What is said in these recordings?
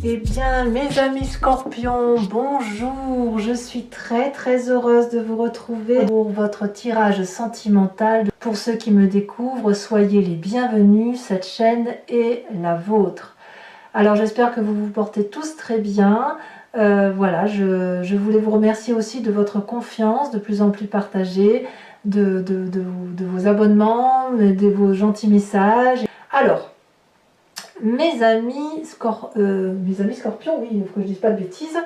Eh bien, mes amis scorpions, bonjour! Je suis très heureuse de vous retrouver pour votre tirage sentimental. Pour ceux qui me découvrent, soyez les bienvenus, cette chaîne est la vôtre. Alors j'espère que vous vous portez tous très bien. Voilà, je voulais vous remercier aussi de votre confiance de plus en plus partagée, de vos abonnements, de vos gentils messages. Alors, mes amis scorpions, oui, il faut que je dise pas de bêtises.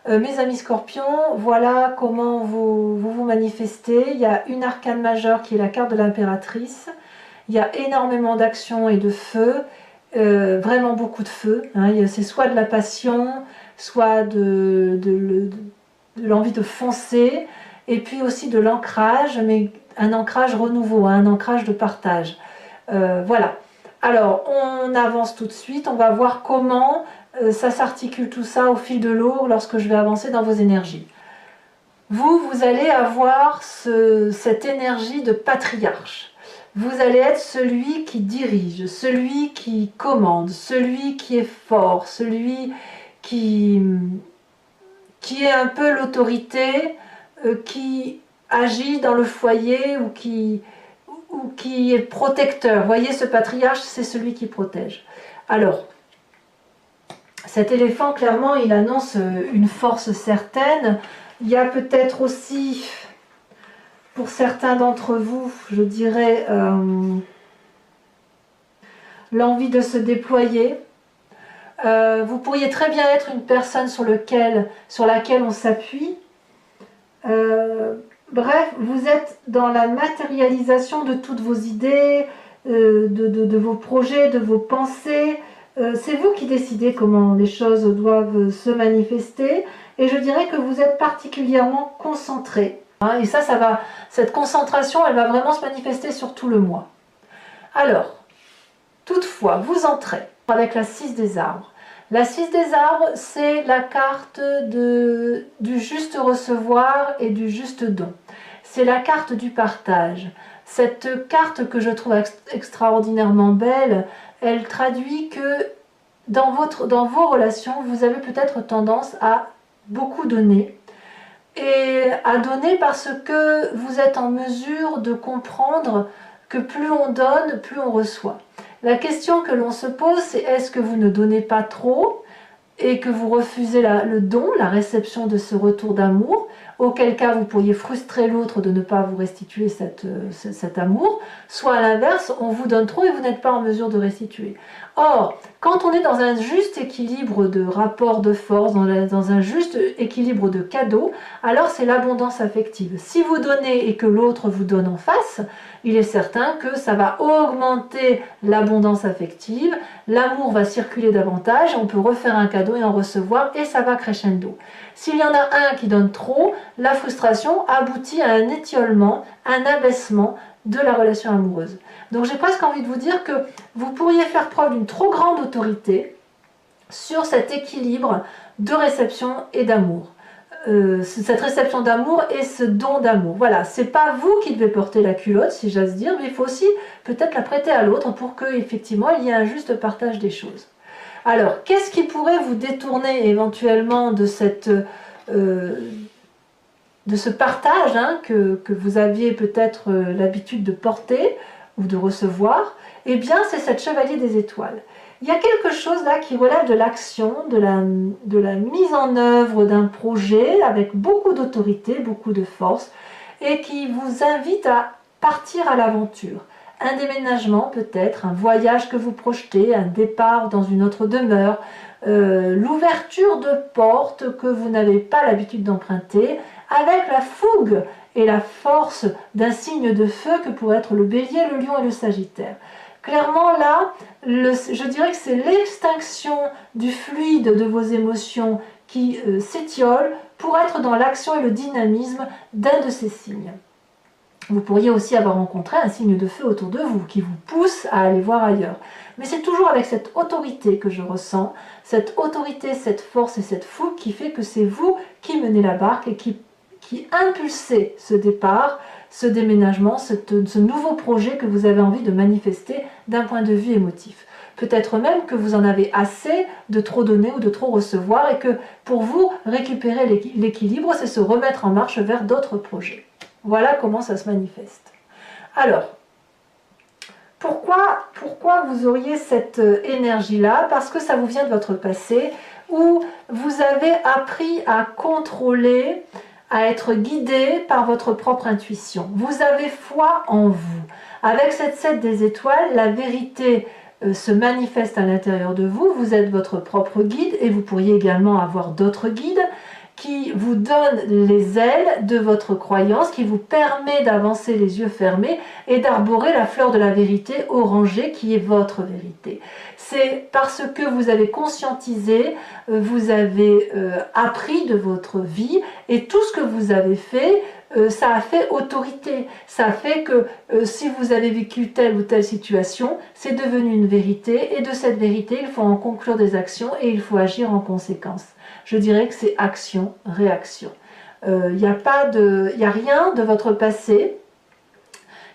Mes amis scorpions, voilà comment vous manifestez. Il y a une arcane majeure qui est la carte de l'impératrice. Il y a énormément d'action et de feu, vraiment beaucoup de feu. Hein. C'est soit de la passion, soit de l'envie de foncer, et puis aussi de l'ancrage, mais un ancrage renouveau, hein, un ancrage de partage. Voilà. Alors, on avance tout de suite, on va voir comment ça s'articule tout ça au fil de l'eau lorsque je vais avancer dans vos énergies. Vous allez avoir cette énergie de patriarche. Vous allez être celui qui dirige, celui qui commande, celui qui est fort, celui qui est un peu l'autorité, qui agit dans le foyer ou qui est protecteur. Vous voyez, ce patriarche, c'est celui qui protège. Alors, cet éléphant, clairement, il annonce une force certaine. Il y a peut-être aussi, pour certains d'entre vous, je dirais, l'envie de se déployer. Vous pourriez très bien être une personne sur laquelle on s'appuie. Bref, vous êtes dans la matérialisation de toutes vos idées, de vos projets, de vos pensées. C'est vous qui décidez comment les choses doivent se manifester. Et je dirais que vous êtes particulièrement concentré. Hein, et cette concentration, elle va vraiment se manifester sur tout le mois. Alors, toutefois, vous entrez avec la 6 des arbres. La 6 des arbres, c'est la carte du juste recevoir et du juste don. C'est la carte du partage. Cette carte que je trouve extraordinairement belle, elle traduit que dans vos relations, vous avez peut-être tendance à beaucoup donner. Et à donner parce que vous êtes en mesure de comprendre que plus on donne, plus on reçoit. La question que l'on se pose, c'est est-ce que vous ne donnez pas trop et que vous refusez le don, la réception de ce retour d'amour, auquel cas vous pourriez frustrer l'autre de ne pas vous restituer cet amour, soit à l'inverse, on vous donne trop et vous n'êtes pas en mesure de restituer. Or, quand on est dans un juste équilibre de rapport de force, dans un juste équilibre de cadeaux, alors c'est l'abondance affective. Si vous donnez et que l'autre vous donne en face, il est certain que ça va augmenter l'abondance affective, l'amour va circuler davantage, on peut refaire un cadeau et en recevoir et ça va crescendo. S'il y en a un qui donne trop, la frustration aboutit à un étiolement, un abaissement de la relation amoureuse. Donc j'ai presque envie de vous dire que vous pourriez faire preuve d'une trop grande autorité sur cet équilibre de réception et d'amour. Cette réception d'amour et ce don d'amour. Voilà, c'est pas vous qui devez porter la culotte, si j'ose dire, mais il faut aussi peut-être la prêter à l'autre pour qu'effectivement il y ait un juste partage des choses. Alors, qu'est-ce qui pourrait vous détourner éventuellement de ce partage hein, que vous aviez peut-être l'habitude de porter ou de recevoir? Eh bien, c'est cette chevalier des étoiles. Il y a quelque chose là qui relève de l'action, de la mise en œuvre d'un projet avec beaucoup d'autorité, beaucoup de force, et qui vous invite à partir à l'aventure. Un déménagement peut-être, un voyage que vous projetez, un départ dans une autre demeure, l'ouverture de portes que vous n'avez pas l'habitude d'emprunter, avec la fougue et la force d'un signe de feu que pourrait être le bélier, le lion et le sagittaire. Clairement là, je dirais que c'est l'extinction du fluide de vos émotions qui s'étiole pour être dans l'action et le dynamisme d'un de ces signes. Vous pourriez aussi avoir rencontré un signe de feu autour de vous qui vous pousse à aller voir ailleurs. Mais c'est toujours avec cette autorité que je ressens, cette autorité, cette force et cette fougue qui fait que c'est vous qui menez la barque et qui impulsez ce départ, ce déménagement, ce nouveau projet que vous avez envie de manifester d'un point de vue émotif. peut-être même que vous en avez assez de trop donner ou de trop recevoir et que pour vous, récupérer l'équilibre, c'est se remettre en marche vers d'autres projets. Voilà comment ça se manifeste. Alors, pourquoi vous auriez cette énergie-là? Parce que ça vous vient de votre passé, où vous avez appris à contrôler, à être guidé par votre propre intuition. Vous avez foi en vous. Avec cette 7 des étoiles, la vérité se manifeste à l'intérieur de vous. Vous êtes votre propre guide et vous pourriez également avoir d'autres guides qui vous donnent les ailes de votre croyance, qui vous permet d'avancer les yeux fermés et d'arborer la fleur de la vérité orangée qui est votre vérité. C'est parce que vous avez conscientisé, vous avez appris de votre vie et tout ce que vous avez fait, ça a fait autorité. Ça a fait que si vous avez vécu telle ou telle situation, c'est devenu une vérité et de cette vérité, il faut en conclure des actions et il faut agir en conséquence. Je dirais que c'est action-réaction. Il n'y a rien de votre passé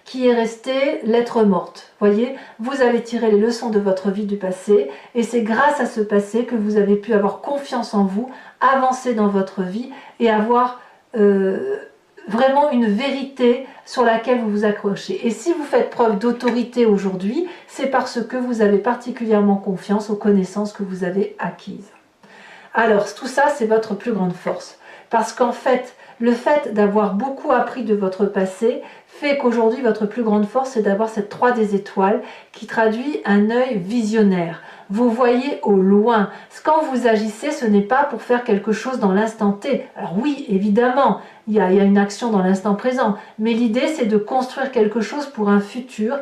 qui est resté lettre morte. Voyez, vous avez tiré les leçons de votre vie du passé et c'est grâce à ce passé que vous avez pu avoir confiance en vous, avancer dans votre vie et avoir vraiment une vérité sur laquelle vous vous accrochez. Et si vous faites preuve d'autorité aujourd'hui, c'est parce que vous avez particulièrement confiance aux connaissances que vous avez acquises. Alors, tout ça, c'est votre plus grande force. Parce qu'en fait, le fait d'avoir beaucoup appris de votre passé fait qu'aujourd'hui, votre plus grande force, c'est d'avoir cette 3 des étoiles qui traduit un œil visionnaire. Vous voyez au loin. Quand vous agissez, ce n'est pas pour faire quelque chose dans l'instant T. Alors oui, évidemment, il y a une action dans l'instant présent. Mais l'idée, c'est de construire quelque chose pour un futur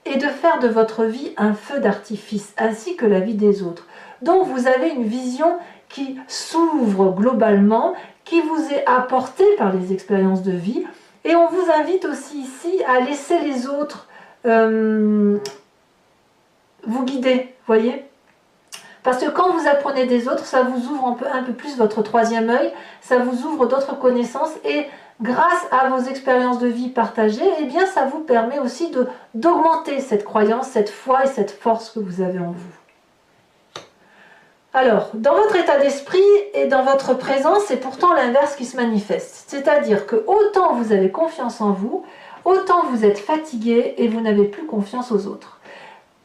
et de faire de votre vie un feu d'artifice, ainsi que la vie des autres. Donc, vous avez une vision qui s'ouvre globalement, qui vous est apportée par les expériences de vie. Et on vous invite aussi ici à laisser les autres vous guider, voyez. Parce que quand vous apprenez des autres, ça vous ouvre un peu plus votre 3e œil, ça vous ouvre d'autres connaissances et grâce à vos expériences de vie partagées, eh bien ça vous permet aussi d'augmenter cette croyance, cette foi et cette force que vous avez en vous. Alors, dans votre état d'esprit et dans votre présence, c'est pourtant l'inverse qui se manifeste. C'est-à-dire que autant vous avez confiance en vous, autant vous êtes fatigué et vous n'avez plus confiance aux autres.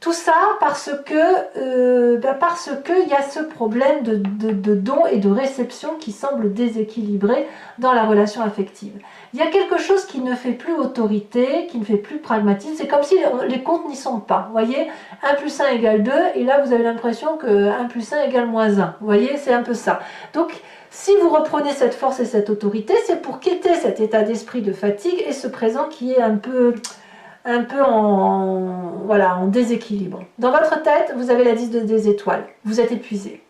Tout ça parce que il y a ce problème de don et de réception qui semble déséquilibré dans la relation affective. Il y a quelque chose qui ne fait plus autorité, qui ne fait plus pragmatisme. C'est comme si les comptes n'y sont pas. Vous voyez, 1 plus 1 égale 2, et là vous avez l'impression que 1 plus 1 égale moins 1. Vous voyez, c'est un peu ça. Donc, si vous reprenez cette force et cette autorité, c'est pour quitter cet état d'esprit de fatigue et ce présent qui est un peu en déséquilibre. Dans votre tête, vous avez la 10 des étoiles. Vous êtes épuisé.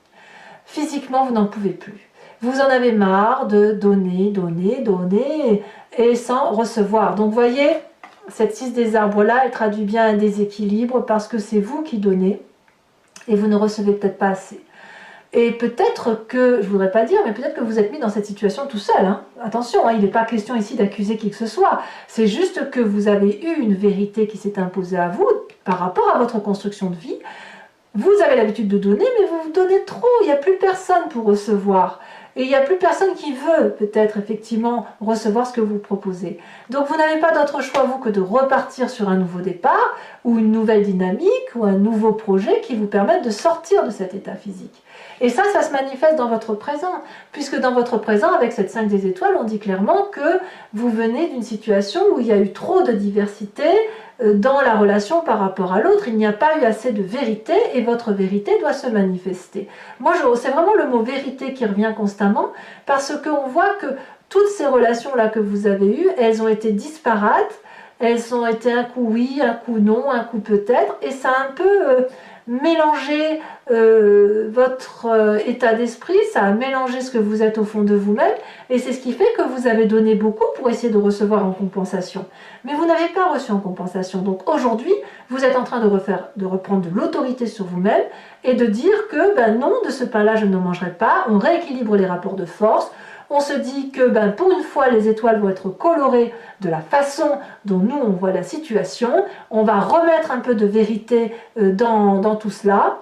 Physiquement, vous n'en pouvez plus. Vous en avez marre de donner, donner, donner et sans recevoir. Donc, vous voyez, cette 6 des arbres-là, elle traduit bien un déséquilibre parce que c'est vous qui donnez et vous ne recevez peut-être pas assez. Et peut-être que, je ne voudrais pas dire, mais peut-être que vous êtes mis dans cette situation tout seul. Hein. Attention, hein, il n'est pas question ici d'accuser qui que ce soit. C'est juste que vous avez eu une vérité qui s'est imposée à vous par rapport à votre construction de vie. Vous avez l'habitude de donner, mais vous donnez trop. Il n'y a plus personne pour recevoir. Et il n'y a plus personne qui veut peut-être effectivement recevoir ce que vous proposez. Donc vous n'avez pas d'autre choix, vous, que de repartir sur un nouveau départ ou une nouvelle dynamique ou un nouveau projet qui vous permette de sortir de cet état physique. Et ça se manifeste dans votre présent, puisque dans votre présent, avec cette 5 des étoiles, on dit clairement que vous venez d'une situation où il y a eu trop de diversité dans la relation par rapport à l'autre. Il n'y a pas eu assez de vérité et votre vérité doit se manifester. Moi, c'est vraiment le mot vérité qui revient constamment, parce qu'on voit que toutes ces relations-là que vous avez eues, elles ont été disparates, elles ont été un coup oui, un coup non, un coup peut-être, et ça a un peu mélangé votre état d'esprit, ça a mélangé ce que vous êtes au fond de vous-même, et c'est ce qui fait que vous avez donné beaucoup pour essayer de recevoir en compensation. Mais vous n'avez pas reçu en compensation. Donc aujourd'hui, vous êtes en train de reprendre de l'autorité sur vous-même et de dire que non, de ce pain-là, je ne mangerai pas. On rééquilibre les rapports de force, On se dit que pour une fois, les étoiles vont être colorées de la façon dont nous, on voit la situation. On va remettre un peu de vérité dans tout cela.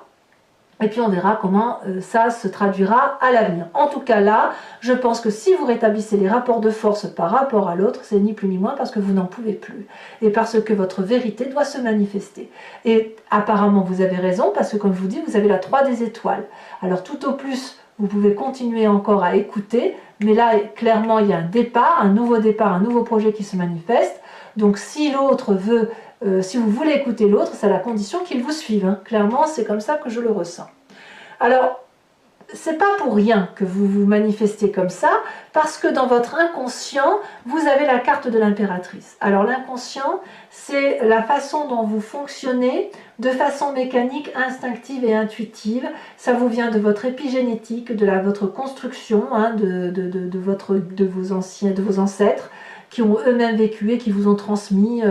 Et puis on verra comment ça se traduira à l'avenir. En tout cas là, je pense que si vous rétablissez les rapports de force par rapport à l'autre, c'est ni plus ni moins parce que vous n'en pouvez plus. Et parce que votre vérité doit se manifester. Et apparemment vous avez raison, parce que comme je vous dis, vous avez la 3 des étoiles. Alors tout au plus, vous pouvez continuer encore à écouter, mais là clairement il y a un départ, un nouveau projet qui se manifeste. Donc si l'autre veut... si vous voulez écouter l'autre, c'est à la condition qu'il vous suive. Hein. Clairement, c'est comme ça que je le ressens. Alors, c'est pas pour rien que vous vous manifestez comme ça, parce que dans votre inconscient, vous avez la carte de l'impératrice. Alors l'inconscient, c'est la façon dont vous fonctionnez de façon mécanique, instinctive et intuitive. Ça vous vient de votre épigénétique, de votre construction, hein, de vos ancêtres, qui ont eux-mêmes vécu et qui vous ont transmis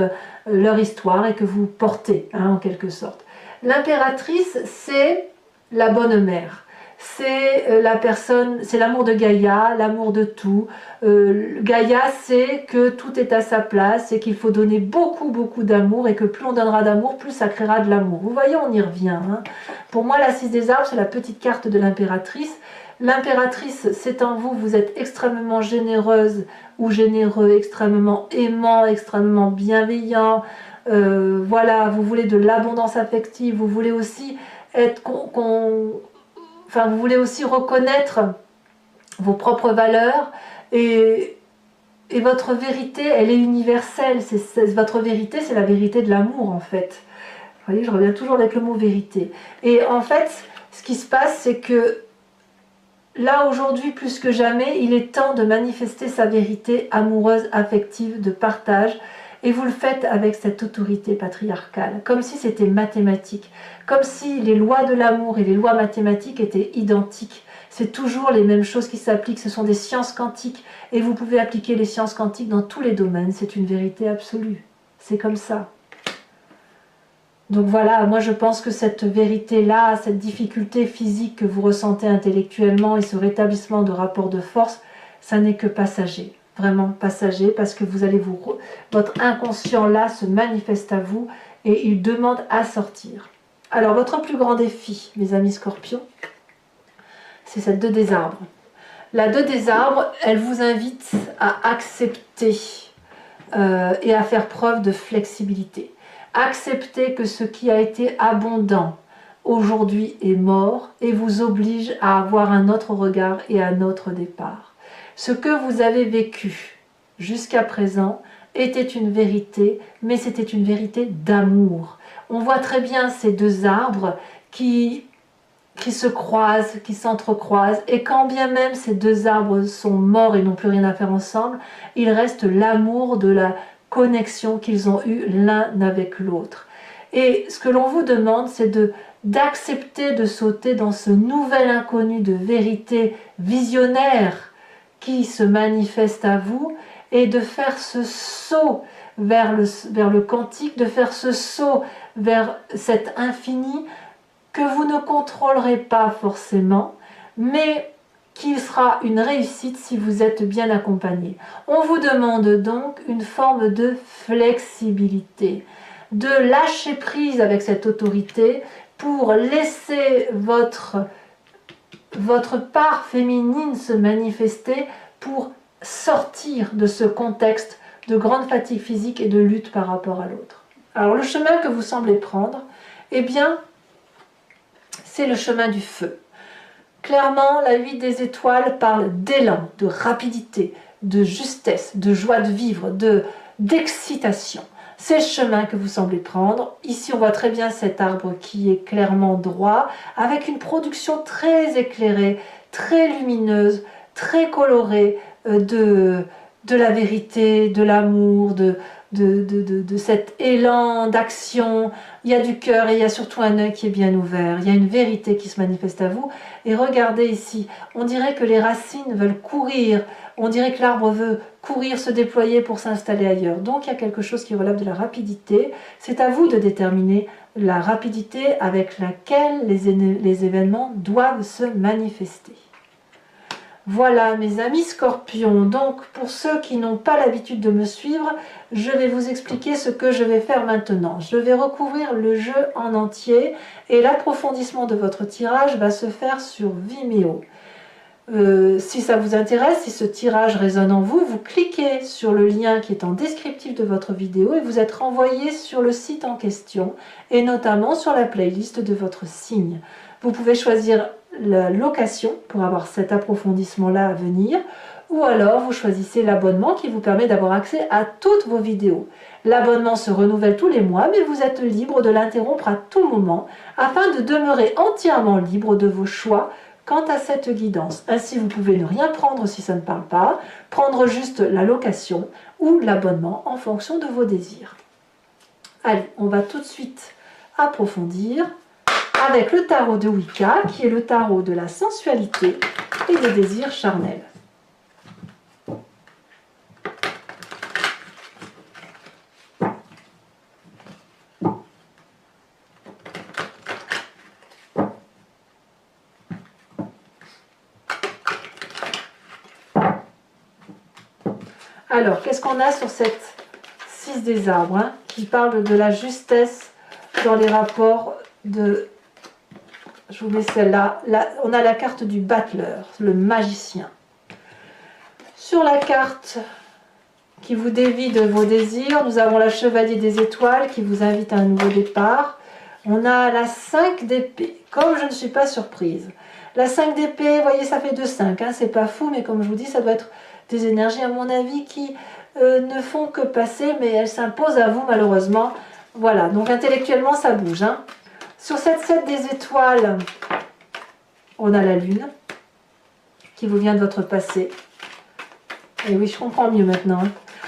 leur histoire et que vous portez, hein, en quelque sorte. L'impératrice, c'est la bonne mère. C'est la personne, c'est l'amour de Gaïa, l'amour de tout. Gaïa, c'est que tout est à sa place et qu'il faut donner beaucoup d'amour et que plus on donnera d'amour, plus ça créera de l'amour. Vous voyez, on y revient. Hein. Pour moi, la 6 des arbres, c'est la petite carte de l'impératrice. L'impératrice, c'est en vous, vous êtes extrêmement généreuse ou généreux, extrêmement aimant, extrêmement bienveillant. Voilà, vous voulez de l'abondance affective, vous voulez aussi être vous voulez aussi reconnaître vos propres valeurs et votre vérité, elle est universelle. Votre vérité, c'est la vérité de l'amour en fait. Vous voyez, je reviens toujours avec le mot vérité. Et en fait, ce qui se passe, c'est que là, aujourd'hui, plus que jamais, il est temps de manifester sa vérité amoureuse, affective, de partage. Et vous le faites avec cette autorité patriarcale, comme si c'était mathématique, comme si les lois de l'amour et les lois mathématiques étaient identiques. C'est toujours les mêmes choses qui s'appliquent, ce sont des sciences quantiques. Et vous pouvez appliquer les sciences quantiques dans tous les domaines, c'est une vérité absolue. C'est comme ça. Donc voilà, moi je pense que cette vérité-là, cette difficulté physique que vous ressentez intellectuellement et ce rétablissement de rapport de force, ça n'est que passager, vraiment passager, parce que vous allez votre inconscient là se manifeste à vous et il demande à sortir. Alors votre plus grand défi, mes amis scorpions, c'est cette 2 des arbres. La 2 des arbres, elle vous invite à accepter et à faire preuve de flexibilité. Acceptez que ce qui a été abondant aujourd'hui est mort et vous oblige à avoir un autre regard et un autre départ. Ce que vous avez vécu jusqu'à présent était une vérité, mais c'était une vérité d'amour. On voit très bien ces 2 arbres qui se croisent, qui s'entrecroisent, et quand bien même ces 2 arbres sont morts et n'ont plus rien à faire ensemble, il reste l'amour de la connexion qu'ils ont eue l'un avec l'autre. Et ce que l'on vous demande, c'est d'accepter de sauter dans ce nouvel inconnu de vérité visionnaire qui se manifeste à vous et de faire ce saut vers le quantique, de faire ce saut vers cet infini que vous ne contrôlerez pas forcément, mais qui sera une réussite si vous êtes bien accompagné. On vous demande donc une forme de flexibilité, de lâcher prise avec cette autorité pour laisser votre part féminine se manifester, pour sortir de ce contexte de grande fatigue physique et de lutte par rapport à l'autre. Alors le chemin que vous semblez prendre, eh bien, c'est le chemin du feu. Clairement, la 8 des étoiles parle d'élan, de rapidité, de justesse, de joie de vivre, d'excitation. C'est le chemin que vous semblez prendre. Ici, on voit très bien cet arbre qui est clairement droit, avec une production très éclairée, très lumineuse, très colorée de la vérité, de l'amour, de cet élan d'action. Il y a du cœur et il y a surtout un œil qui est bien ouvert. Il y a une vérité qui se manifeste à vous. Et regardez ici, on dirait que les racines veulent courir. On dirait que l'arbre veut courir, se déployer pour s'installer ailleurs. Donc il y a quelque chose qui relève de la rapidité. C'est à vous de déterminer la rapidité avec laquelle les événements doivent se manifester. Voilà mes amis scorpions, donc pour ceux qui n'ont pas l'habitude de me suivre, je vais vous expliquer ce que je vais faire maintenant. Je vais recouvrir le jeu en entier et l'approfondissement de votre tirage va se faire sur Vimeo. Si ça vous intéresse, si ce tirage résonne en vous, vous cliquez sur le lien qui est en descriptif de votre vidéo et vous êtes renvoyé sur le site en question et notamment sur la playlist de votre signe. Vous pouvez choisir la location pour avoir cet approfondissement-là à venir, ou alors vous choisissez l'abonnement qui vous permet d'avoir accès à toutes vos vidéos. L'abonnement se renouvelle tous les mois, mais vous êtes libre de l'interrompre à tout moment afin de demeurer entièrement libre de vos choix quant à cette guidance. Ainsi, vous pouvez ne rien prendre si ça ne parle pas, prendre juste la location ou l'abonnement en fonction de vos désirs. Allez, on va tout de suite approfondir avec le tarot de Wicca, qui est le tarot de la sensualité et des désirs charnels. Alors, qu'est-ce qu'on a sur cette 6 des arbres, hein, qui parle de la justesse dans les rapports de... Je vous mets celle-là. Là, on a la carte du battleur, le magicien. Sur la carte qui vous dévie de vos désirs, nous avons la chevalier des étoiles qui vous invite à un nouveau départ. On a la 5 d'épée, comme je ne suis pas surprise. La 5 d'épée, vous voyez, ça fait 2-5, hein, c'est pas fou, mais comme je vous dis, ça doit être des énergies, à mon avis, qui ne font que passer, mais elles s'imposent à vous, malheureusement. Voilà, donc intellectuellement, ça bouge, hein. Sur cette 7 des étoiles, on a la lune qui vous vient de votre passé. Et oui, je comprends mieux maintenant.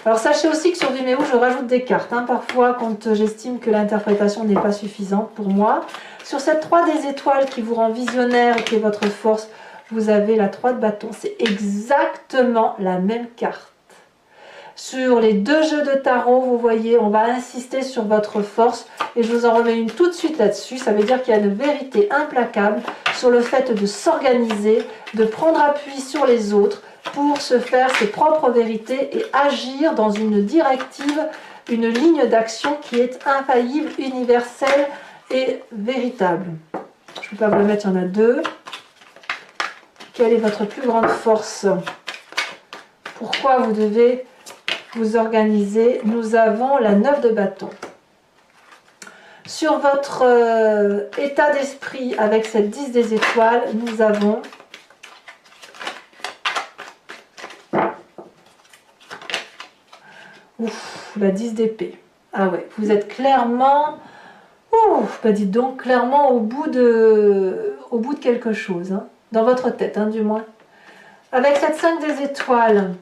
Alors sachez aussi que sur Vimeo, je rajoute des cartes, hein, parfois quand j'estime que l'interprétation n'est pas suffisante pour moi. Sur cette 3 des étoiles qui vous rend visionnaire et qui est votre force, vous avez la 3 de bâton. C'est exactement la même carte. Sur les 2 jeux de tarot, vous voyez, on va insister sur votre force et je vous en remets une tout de suite là-dessus. Ça veut dire qu'il y a une vérité implacable sur le fait de s'organiser, de prendre appui sur les autres pour se faire ses propres vérités et agir dans une directive, une ligne d'action qui est infaillible, universelle et véritable. Je ne peux pas vous le mettre, il y en a 2. Quelle est votre plus grande force? Pourquoi vous devez vous organiser? Nous avons la 9 de bâton. Sur votre état d'esprit avec cette 10 des étoiles, nous avons la 10 d'épée. Ah ouais, vous êtes clairement, bah dites donc, clairement au bout de quelque chose, hein, dans votre tête, hein, du moins. Avec cette 5 des étoiles,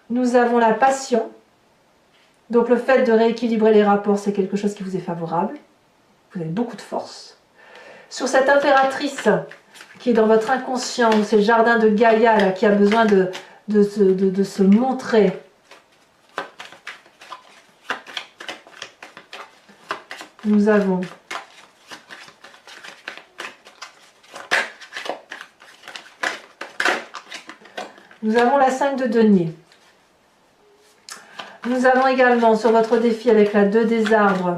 nous avons la passion. Donc le fait de rééquilibrer les rapports, c'est quelque chose qui vous est favorable. Vous avez beaucoup de force. Sur cette impératrice qui est dans votre inconscient, c'est le jardin de Gaïa là, qui a besoin de se montrer. Nous avons la 5 de denier. Nous avons également sur votre défi avec la 2 des arbres.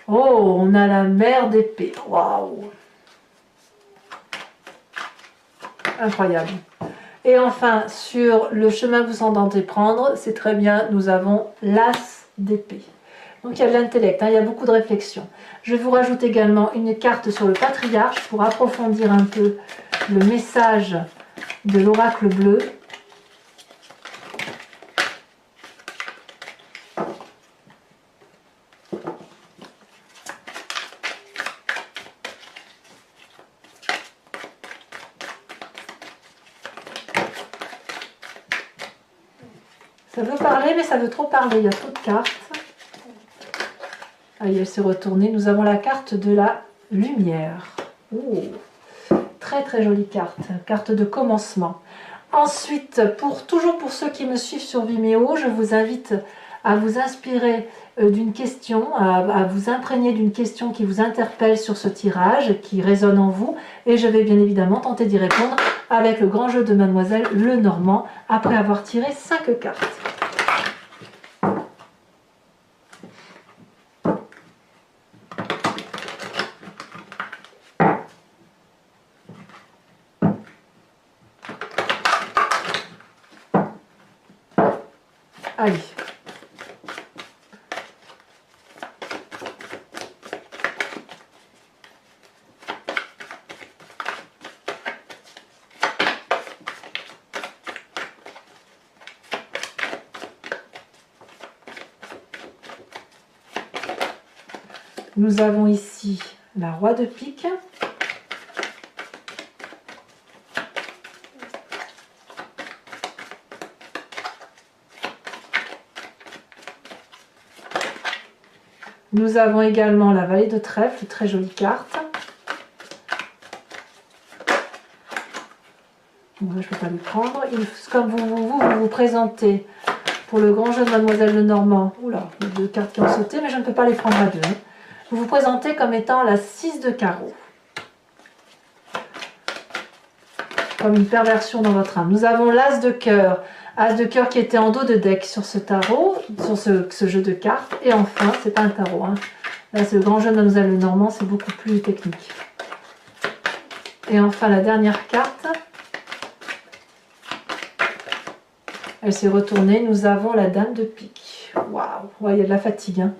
Oh, on a la mer d'épée. Waouh! Incroyable. Et enfin, sur le chemin que vous entendez prendre, c'est très bien, nous avons l'as d'épée. Donc il y a de l'intellect, hein, il y a beaucoup de réflexion. Je vous rajoute également une carte sur le patriarche pour approfondir un peu le message de l'oracle bleu. Ça veut parler, mais ça veut trop parler. Il y a trop de cartes. Allez, elle s'est retournée. Nous avons la carte de la lumière. Oh, très très jolie carte. Carte de commencement. Ensuite, toujours pour ceux qui me suivent sur Vimeo, je vous invite à vous inspirer d'une question, à vous imprégner d'une question qui vous interpelle sur ce tirage, qui résonne en vous, et je vais bien évidemment tenter d'y répondre avec le grand jeu de Mademoiselle Lenormand, après avoir tiré 5 cartes. Allez. Nous avons ici la roi de pique. Nous avons également la vallée de trèfle, très jolie carte. Bon, là, je ne peux pas les prendre. Comme vous présentez pour le grand jeu de Mademoiselle Lenormand. Oula, il y a 2 cartes qui ont sauté, mais je ne peux pas les prendre à 2. Vous vous présentez comme étant la 6 de carreau. Comme une perversion dans votre âme. Nous avons l'as de cœur. As de cœur qui était en dos de deck sur ce tarot, sur ce jeu de cartes. Et enfin, c'est pas un tarot. Hein. Là, c'est le grand jeu de Mademoiselle Lenormand, c'est beaucoup plus technique. Et enfin, la dernière carte. Elle s'est retournée. Nous avons la dame de pique. Waouh, ouais, il y a de la fatigue. Hein.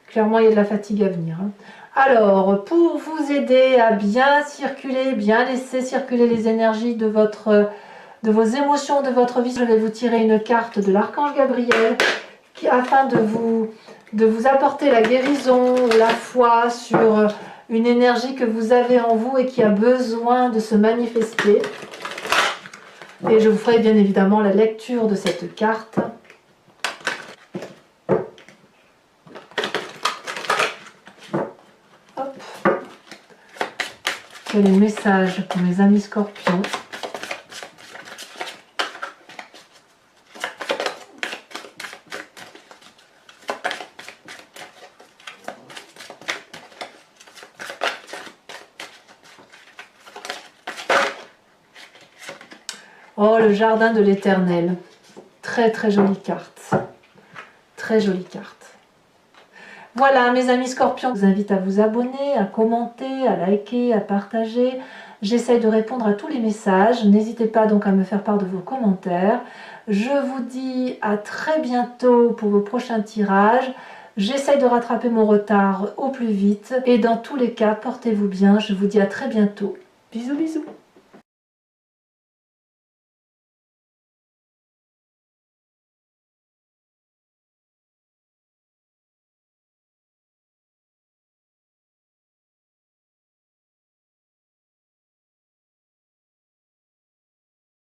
Clairement, il y a de la fatigue à venir. Hein. Alors, pour vous aider à bien circuler, bien laisser circuler les énergies de vos émotions, de votre vie, je vais vous tirer une carte de l'archange Gabriel afin de vous apporter la guérison, la foi sur une énergie que vous avez en vous et qui a besoin de se manifester. Et je vous ferai bien évidemment la lecture de cette carte. Hop. Quel est le message pour mes amis scorpions ? Oh, le jardin de l'éternel. Très très jolie carte. Très jolie carte. Voilà, mes amis scorpions, je vous invite à vous abonner, à commenter, à liker, à partager. J'essaye de répondre à tous les messages. N'hésitez pas donc à me faire part de vos commentaires. Je vous dis à très bientôt pour vos prochains tirages. J'essaye de rattraper mon retard au plus vite. Et dans tous les cas, portez-vous bien. Je vous dis à très bientôt. Bisous, bisous.